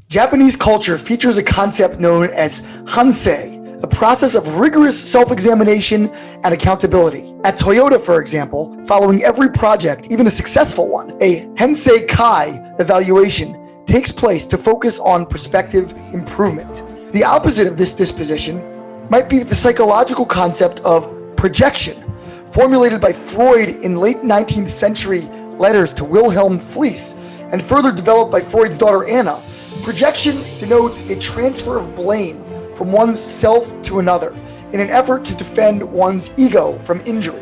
Japanese culture features a concept known as hansei, a process of rigorous self-examination and accountability. At Toyota, for example, following every project, even a successful one, a hensei kai evaluation takes place to focus on prospective improvement. The opposite of this disposition might be the psychological concept of projection, formulated by Freud in late 19th century letters to Wilhelm Fliess, and further developed by Freud's daughter Anna. Projection denotes a transfer of blame from one's self to another in an effort to defend one's ego from injury.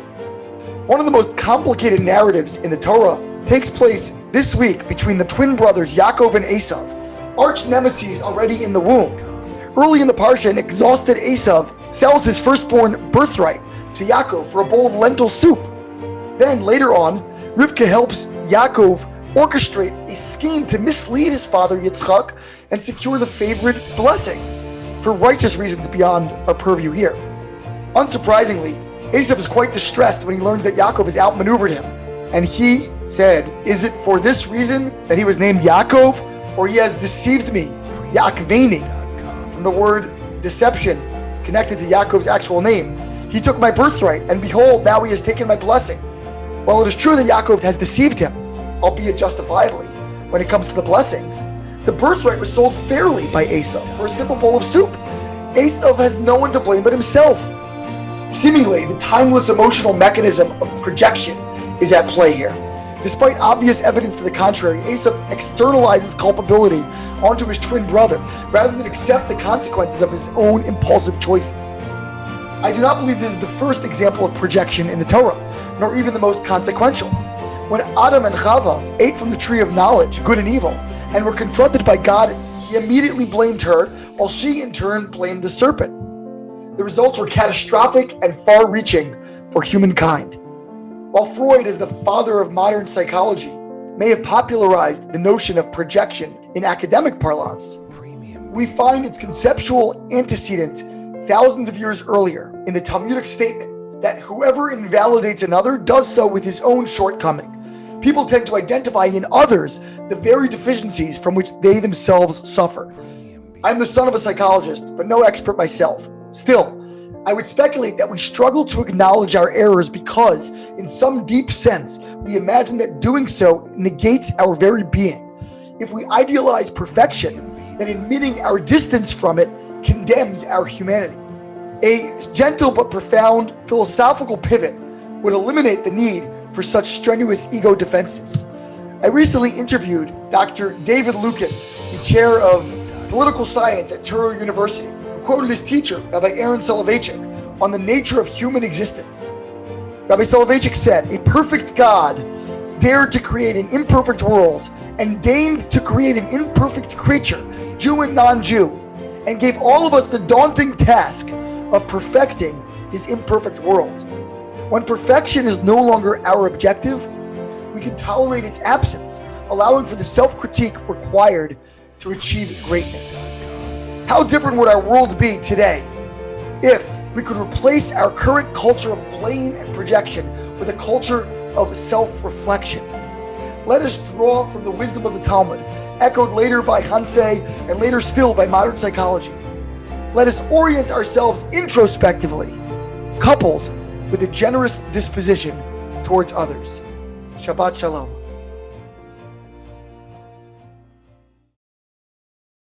One of the most complicated narratives in the Torah takes place this week between the twin brothers Yaakov and Esav, arch nemeses already in the womb. Early in the Parshat, an exhausted Esav sells his firstborn birthright to Yaakov for a bowl of lentil soup. Then later on, Rivka helps Yaakov orchestrate a scheme to mislead his father Yitzchak and secure the favorite blessings for righteous reasons beyond our purview here. Unsurprisingly, Esav is quite distressed when he learns that Yaakov has outmaneuvered him, and he said, "Is it for this reason that he was named Yaakov? For he has deceived me, Yaakveni," from the word deception connected to Yaakov's actual name. "He took my birthright, and behold, now he has taken my blessing." While it is true that Yaakov has deceived him, albeit justifiably, when it comes to the blessings, the birthright was sold fairly by Esav for a simple bowl of soup. Esav has no one to blame but himself. Seemingly, the timeless emotional mechanism of projection is at play here. Despite obvious evidence to the contrary, Esav externalizes culpability onto his twin brother rather than accept the consequences of his own impulsive choices. I do not believe this is the first example of projection in the Torah, nor even the most consequential. When Adam and Chava ate from the tree of knowledge, good and evil, and were confronted by God, he immediately blamed her, while she in turn blamed the serpent. The results were catastrophic and far-reaching for humankind. While Freud, as the father of modern psychology, may have popularized the notion of projection in academic parlance, we find its conceptual antecedent thousands of years earlier in the Talmudic statement that whoever invalidates another does so with his own shortcoming. People tend to identify in others the very deficiencies from which they themselves suffer. I'm the son of a psychologist, but no expert myself. Still, I would speculate that we struggle to acknowledge our errors because, in some deep sense, we imagine that doing so negates our very being. If we idealize perfection, then admitting our distance from it condemns our humanity. A gentle but profound philosophical pivot would eliminate the need for such strenuous ego defenses. I recently interviewed Dr. David Lukin, the chair of political science at Torah University, who quoted his teacher, Rabbi Aaron Soloveitchik, on the nature of human existence. Rabbi Soloveitchik said, "A perfect God dared to create an imperfect world and deigned to create an imperfect creature, Jew and non-Jew, and gave all of us the daunting task of perfecting his imperfect world. When perfection is no longer our objective, we can tolerate its absence, allowing for the self-critique required to achieve greatness." How different would our world be today if we could replace our current culture of blame and projection with a culture of self-reflection? Let us draw from the wisdom of the Talmud, echoed later by Hansei and later still by modern psychology. Let us orient ourselves introspectively, coupled with a generous disposition towards others. Shabbat Shalom.